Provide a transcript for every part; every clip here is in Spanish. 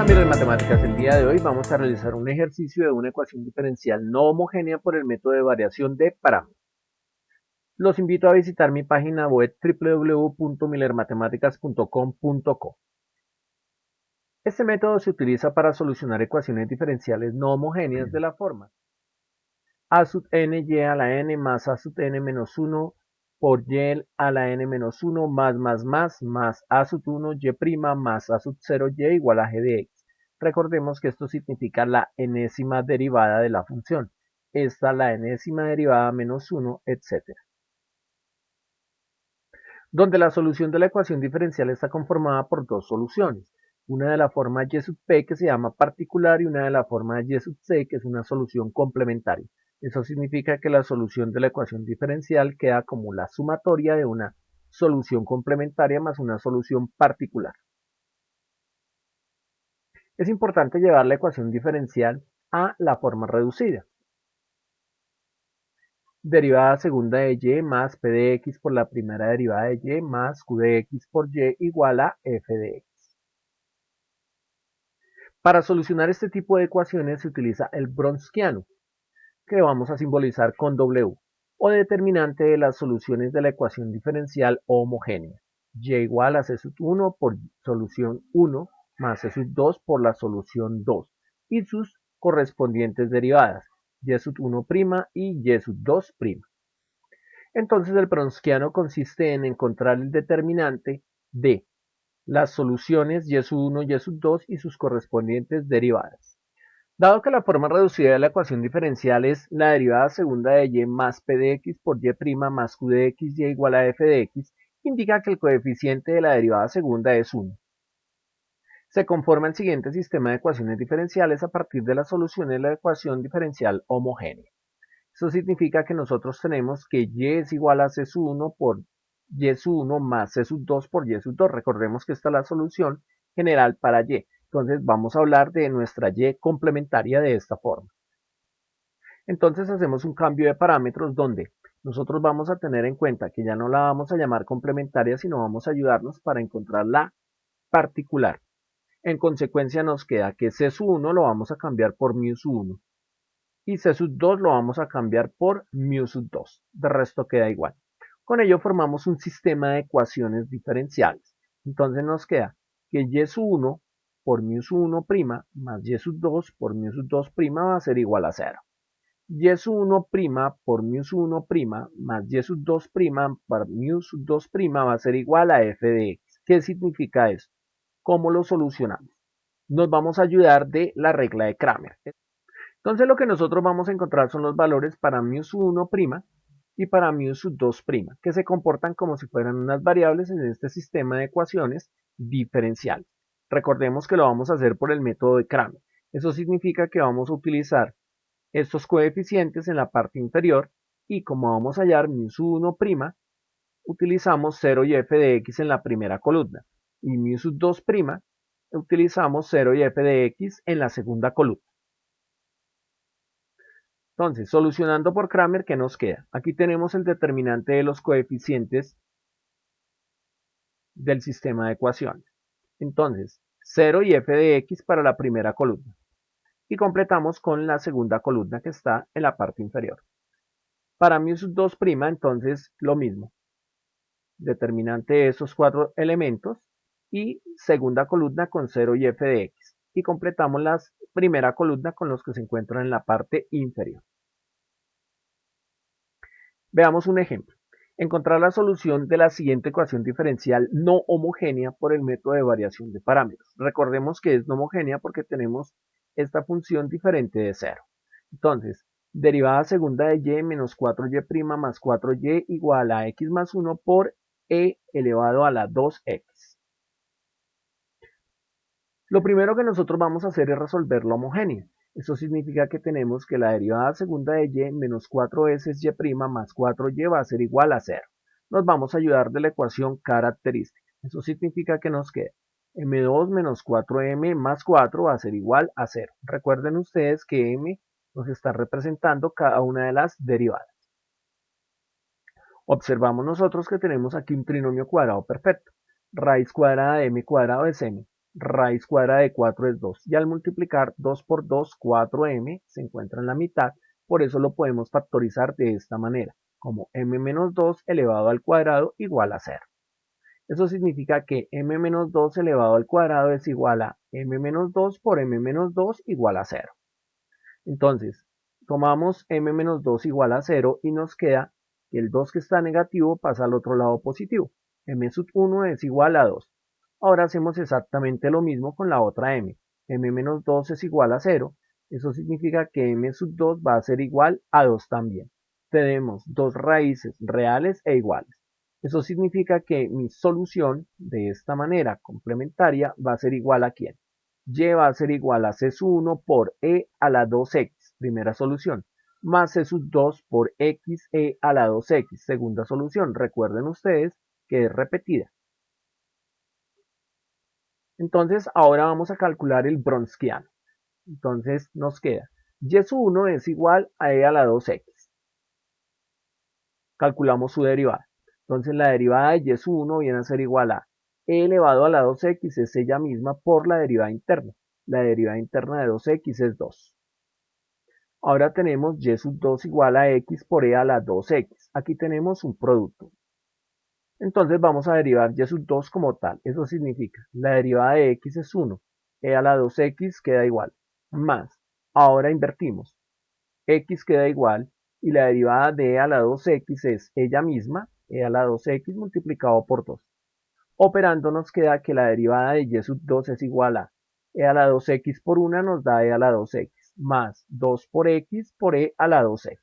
Mira, en matemáticas, el día de hoy vamos a realizar un ejercicio de una ecuación diferencial no homogénea por el método de variación de parámetros. Los invito a visitar mi página web www.millermatematics.com.co. Este método se utiliza para solucionar ecuaciones diferenciales no homogéneas de la forma a sub n y a la n más a sub n menos 1 por y a la n menos 1 más a sub 1 y' más a sub 0 y igual a g de x. Recordemos que esto significa la enésima derivada de la función. Esta la enésima derivada menos 1, etc. Donde la solución de la ecuación diferencial está conformada por dos soluciones. Una de la forma y sub p que se llama particular y una de la forma y sub c que es una solución complementaria. Eso significa que la solución de la ecuación diferencial queda como la sumatoria de una solución complementaria más una solución particular. Es importante llevar la ecuación diferencial a la forma reducida. Derivada segunda de y más p de x por la primera derivada de y más q de x por y igual a f de x. Para solucionar este tipo de ecuaciones se utiliza el Wronskiano, que vamos a simbolizar con W, o determinante de las soluciones de la ecuación diferencial homogénea. Y igual a C sub 1 por solución 1 más C sub 2 por la solución 2 y sus correspondientes derivadas, Y sub 1' y Y sub 2'. Entonces el Wronskiano consiste en encontrar el determinante de las soluciones Y sub 1, Y sub 2 y sus correspondientes derivadas. Dado que la forma reducida de la ecuación diferencial es la derivada segunda de y más p de x por y' más q de x y igual a f de x, indica que el coeficiente de la derivada segunda es 1. Se conforma el siguiente sistema de ecuaciones diferenciales a partir de las soluciones de la ecuación diferencial homogénea. Eso significa que nosotros tenemos que y es igual a c sub 1 por y sub 1 más c sub 2 por y sub 2. Recordemos que esta es la solución general para y. Entonces vamos a hablar de nuestra y complementaria de esta forma. Entonces hacemos un cambio de parámetros donde nosotros vamos a tener en cuenta que ya no la vamos a llamar complementaria, sino vamos a ayudarnos para encontrar la particular. En consecuencia nos queda que c sub 1 lo vamos a cambiar por mu sub 1 y c sub 2 lo vamos a cambiar por mu sub 2. De resto queda igual. Con ello formamos un sistema de ecuaciones diferenciales. Entonces nos queda que y sub 1 por mu sub 1' más y sub 2 por mu sub 2' va a ser igual a 0. Y sub 1' por mu sub 1' más y sub 2' por mu sub 2' va a ser igual a f de x. ¿Qué significa esto? ¿Cómo lo solucionamos? Nos vamos a ayudar de la regla de Kramer. Entonces lo que nosotros vamos a encontrar son los valores para mu sub 1' y para mu sub 2', que se comportan como si fueran unas variables en este sistema de ecuaciones diferenciales. Recordemos que lo vamos a hacer por el método de Kramer. Eso significa que vamos a utilizar estos coeficientes en la parte inferior y como vamos a hallar mu sub 1', utilizamos 0 y f de x en la primera columna y mu sub 2', utilizamos 0 y f de x en la segunda columna. Entonces, solucionando por Kramer, ¿qué nos queda? Aquí tenemos el determinante de los coeficientes del sistema de ecuaciones. Entonces, 0 y f de x para la primera columna. Y completamos con la segunda columna que está en la parte inferior. Para mu sub 2', entonces lo mismo. Determinante de esos cuatro elementos y segunda columna con 0 y f de x. Y completamos la primera columna con los que se encuentran en la parte inferior. Veamos un ejemplo. Encontrar la solución de la siguiente ecuación diferencial no homogénea por el método de variación de parámetros. Recordemos que es no homogénea porque tenemos esta función diferente de 0. Entonces, derivada segunda de y menos 4y' más 4y igual a x más 1 por e elevado a la 2x. Lo primero que nosotros vamos a hacer es resolver la homogénea. Eso significa que tenemos que la derivada segunda de y menos 4s y' más 4y va a ser igual a 0. Nos vamos a ayudar de la ecuación característica. Eso significa que nos queda m2 menos 4m más 4 va a ser igual a 0. Recuerden ustedes que m nos está representando cada una de las derivadas. Observamos nosotros que tenemos aquí un trinomio cuadrado perfecto. Raíz cuadrada de m cuadrado es m. raíz cuadrada de 4 es 2. Y al multiplicar 2 por 2, 4m, se encuentra en la mitad. Por eso lo podemos factorizar de esta manera, como m menos 2 elevado al cuadrado igual a 0. Eso significa que m menos 2 elevado al cuadrado es igual a m menos 2 por m menos 2 igual a 0. Entonces, tomamos m menos 2 igual a 0 y nos queda que el 2 que está negativo pasa al otro lado positivo. M sub 1 es igual a 2. Ahora hacemos exactamente lo mismo con la otra m. M menos 2 es igual a 0. Eso significa que m sub 2 va a ser igual a 2 también. Tenemos dos raíces reales e iguales. Eso significa que mi solución de esta manera complementaria va a ser igual a ¿quién? Y va a ser igual a C sub 1 por E a la 2X, primera solución, más C sub 2 por XE a la 2X, segunda solución. Recuerden ustedes que es repetida. Entonces, ahora vamos a calcular el Bronsquiano. Entonces, nos queda Y sub 1 es igual a E a la 2X. Calculamos su derivada. Entonces, la derivada de Y sub 1 viene a ser igual a E elevado a la 2X es ella misma por la derivada interna. La derivada interna de 2X es 2. Ahora tenemos Y sub 2 igual a X por E a la 2X. Aquí tenemos un producto. Entonces vamos a derivar Y sub 2 como tal. Eso significa, la derivada de X es 1. E a la 2X queda igual. Más. Ahora invertimos. X queda igual. Y la derivada de E a la 2X es ella misma. E a la 2X multiplicado por 2. Operando nos queda que la derivada de Y sub 2 es igual a E a la 2X por 1 nos da E a la 2X. Más 2 por X por E a la 2X.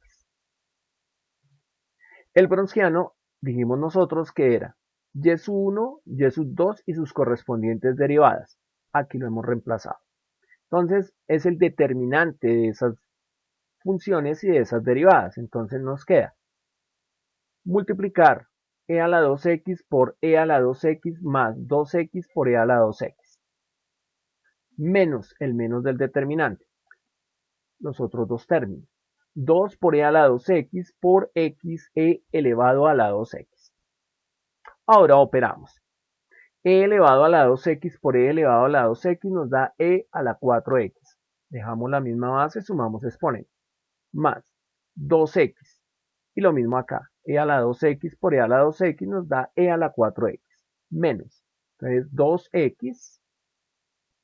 El Bronsquiano dijimos nosotros que era Y sub 1, Y sub 2 y sus correspondientes derivadas. Aquí lo hemos reemplazado. Entonces es el determinante de esas funciones y de esas derivadas. Entonces nos queda multiplicar E a la 2X por E a la 2X más 2X por E a la 2X. Menos el menos del determinante. Los otros dos términos. 2 por E a la 2X por XE elevado a la 2X. Ahora operamos. E elevado a la 2X por E elevado a la 2X nos da E a la 4X. Dejamos la misma base, sumamos exponente. Más 2X. Y lo mismo acá. E a la 2X por E a la 2X nos da E a la 4X. Menos. Entonces 2X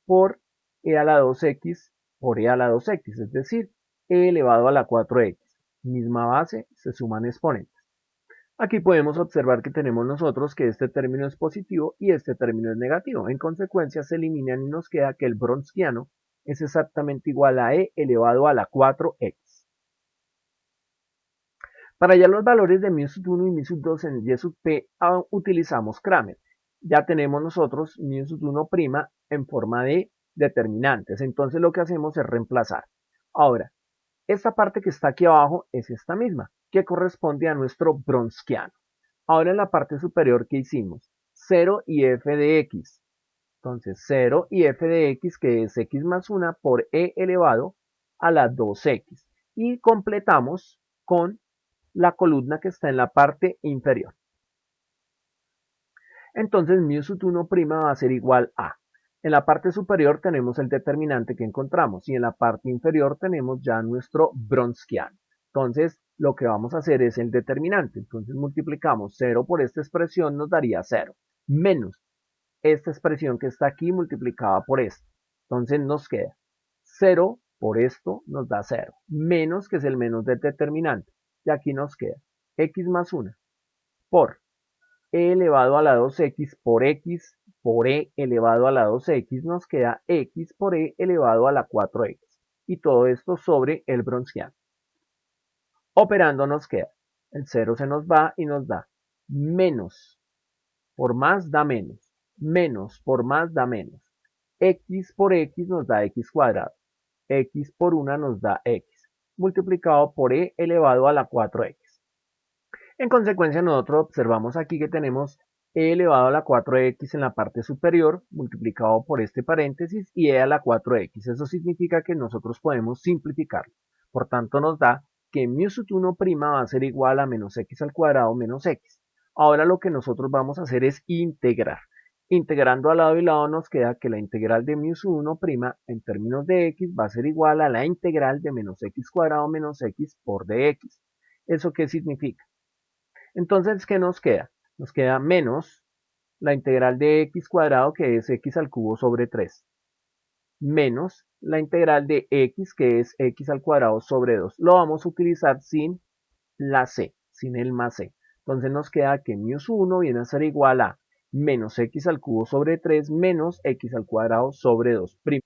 por E a la 2X por E a la 2X. Es decir, E elevado a la 4X. Misma base, se suman exponentes. Aquí podemos observar que tenemos nosotros que este término es positivo y este término es negativo. En consecuencia se eliminan y nos queda que el Bronsquiano es exactamente igual a E elevado a la 4X. Para hallar los valores de μ sub 1 y μ sub 2 en Y sub P utilizamos Kramer. Ya tenemos nosotros μ sub 1' en forma de determinantes. Entonces lo que hacemos es reemplazar. Ahora, esta parte que está aquí abajo es esta misma, que corresponde a nuestro Bronsquiano. Ahora en la parte superior, ¿qué hicimos? 0 y f de x. Entonces 0 y f de x, que es x más 1 por e elevado a la 2x. Y completamos con la columna que está en la parte inferior. Entonces μ sub 1' va a ser igual a. En la parte superior tenemos el determinante que encontramos y en la parte inferior tenemos ya nuestro Bronsquiano. Entonces lo que vamos a hacer es el determinante. Entonces multiplicamos 0 por esta expresión nos daría 0. Menos esta expresión que está aquí multiplicada por esta. Entonces nos queda 0 por esto nos da 0. Menos, que es el menos del determinante. Y aquí nos queda x más 1 por e elevado a la 2x por x por e elevado a la 2x nos queda x por e elevado a la 4x. Y todo esto sobre el Bronsquiano. Operando nos queda, el 0 se nos va y nos da menos por más da menos, menos por más da menos. X por x nos da x cuadrado, x por 1 nos da x, multiplicado por e elevado a la 4x. En consecuencia, nosotros observamos aquí que tenemos e elevado a la 4x en la parte superior, multiplicado por este paréntesis, y e a la 4x. Eso significa que nosotros podemos simplificarlo. Por tanto, nos da que μ sub 1' va a ser igual a menos x al cuadrado menos x. Ahora lo que nosotros vamos a hacer es integrar. Integrando al lado y lado nos queda que la integral de μ1' en términos de x va a ser igual a la integral de menos x cuadrado menos x por dx. ¿Eso qué significa? Entonces, ¿qué nos queda? Nos queda menos la integral de x cuadrado, que es x al cubo sobre 3, menos la integral de x, que es x al cuadrado sobre 2. Lo vamos a utilizar sin la c, sin el más c. Entonces nos queda que μ1 viene a ser igual a menos x al cubo sobre 3 menos x al cuadrado sobre 2'.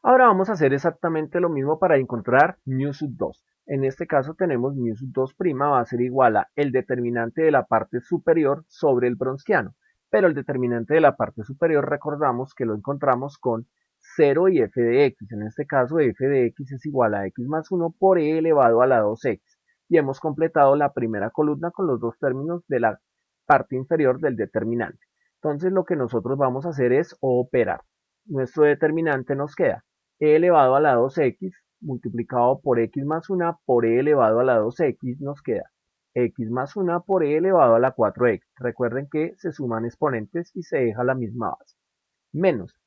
Ahora vamos a hacer exactamente lo mismo para encontrar μ2. En este caso tenemos μ2' va a ser igual a el determinante de la parte superior sobre el bronsquiano. Pero el determinante de la parte superior recordamos que lo encontramos con 0 y f de x. En este caso f de x es igual a x más 1 por e elevado a la 2x. Y hemos completado la primera columna con los dos términos de la parte inferior del determinante. Entonces lo que nosotros vamos a hacer es operar. Nuestro determinante nos queda e elevado a la 2x multiplicado por x más 1 por e elevado a la 2x nos queda x más 1 por e elevado a la 4x. Recuerden que se suman exponentes y se deja la misma base. Menos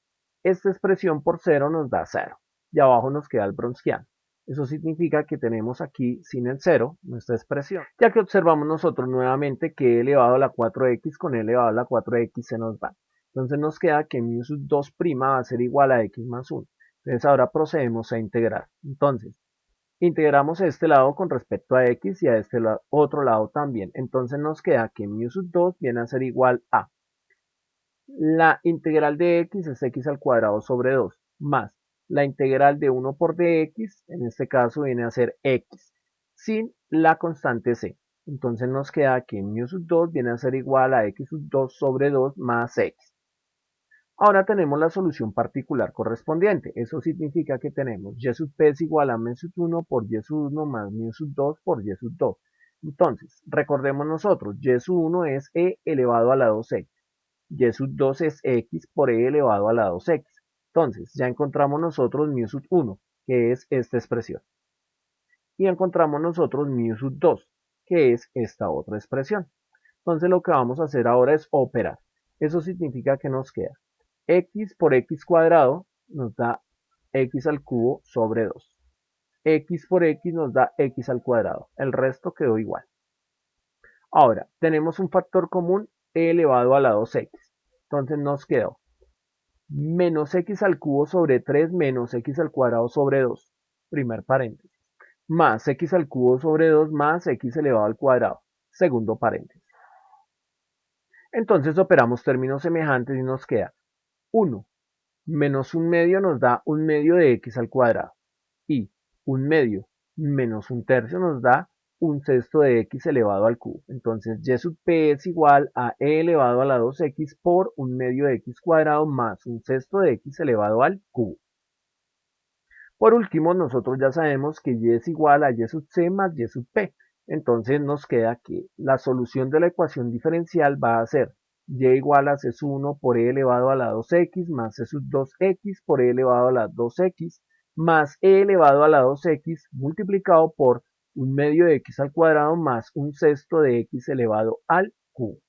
esta expresión por 0 nos da 0. Y abajo nos queda el bronsquiano. Eso significa que tenemos aquí sin el 0 nuestra expresión. Ya que observamos nosotros nuevamente que e elevado a la 4x con e elevado a la 4x se nos va. Entonces nos queda que μ2' va a ser igual a x más 1. Entonces ahora procedemos a integrar. Entonces, integramos este lado con respecto a x y a este otro lado también. Entonces nos queda que μ2 viene a ser igual a la integral de x es x al cuadrado sobre 2 más la integral de 1 por dx, en este caso viene a ser x, sin la constante c. Entonces nos queda que μ2 viene a ser igual a x2 sobre 2 más x. Ahora tenemos la solución particular correspondiente. Eso significa que tenemos y sub p es igual a m1 por y 1 más μ2 por y 2. Entonces, recordemos nosotros, y1 es e elevado a la 2x. y2 es x por e elevado a la 2x. Entonces, ya encontramos nosotros μ1, que es esta expresión. Y encontramos nosotros μ2, que es esta otra expresión. Entonces, lo que vamos a hacer ahora es operar. Eso significa que nos queda x por x cuadrado nos da x al cubo sobre 2. X por x nos da x al cuadrado. El resto quedó igual. Ahora, tenemos un factor común e elevado a la 2x. Entonces nos quedó menos x al cubo sobre 3 menos x al cuadrado sobre 2. Primer paréntesis. Más x al cubo sobre 2 más x elevado al cuadrado. Segundo paréntesis. Entonces operamos términos semejantes y nos queda 1 menos 1/2 nos da 1/2 de x al cuadrado. Y 1/2 menos 1/3 nos da 1/6 de x elevado al cubo. Entonces y sub p es igual a e elevado a la 2x por 1/2 de x cuadrado más 1/6 de x elevado al cubo. Por último, nosotros ya sabemos que y es igual a y sub c más y sub p. Entonces nos queda que la solución de la ecuación diferencial va a ser y igual a c1 por e elevado a la 2x más c sub 2x por e elevado a la 2x más e elevado a la 2x multiplicado por 1/2 de x al cuadrado más 1/6 de x elevado al cubo.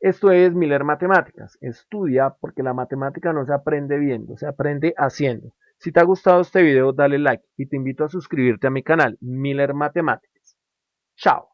Esto es Miller Matemáticas. Estudia porque la matemática no se aprende viendo, se aprende haciendo. Si te ha gustado este video, dale like y te invito a suscribirte a mi canal Miller Matemáticas. Chao.